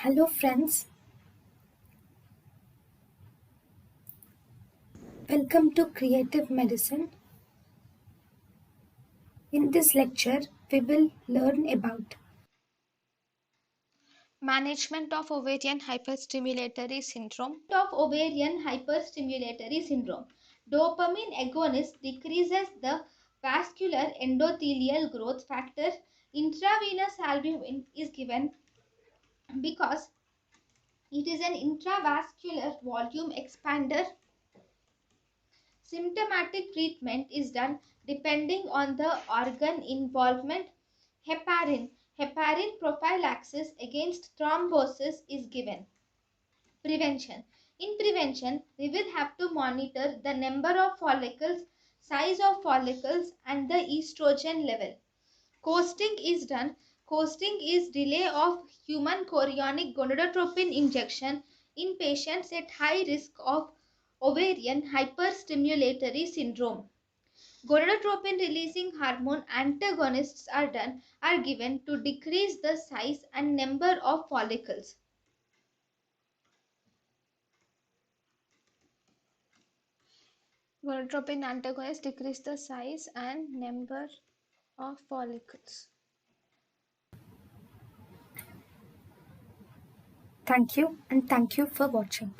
Hello, friends. Welcome to Creative Medicine. In this lecture, we will learn about Management of ovarian hyperstimulatory syndrome. Dopamine agonist decreases the vascular endothelial growth factor. Intravenous albumin is given because it is an intravascular volume expander. Symptomatic treatment is done depending on the organ involvement. Heparin. Heparin prophylaxis against thrombosis is given. Prevention. In prevention, we will have to monitor the number of follicles, size of follicles, and the estrogen level. Costing is done. Costing is delay of human chorionic gonadotropin injection in patients at high risk of ovarian hyperstimulatory syndrome. Gonadotropin releasing hormone antagonists are given to decrease the size and number of follicles. Gonadotropin antagonists decrease the size and number of follicles. thank you and thank you for watching.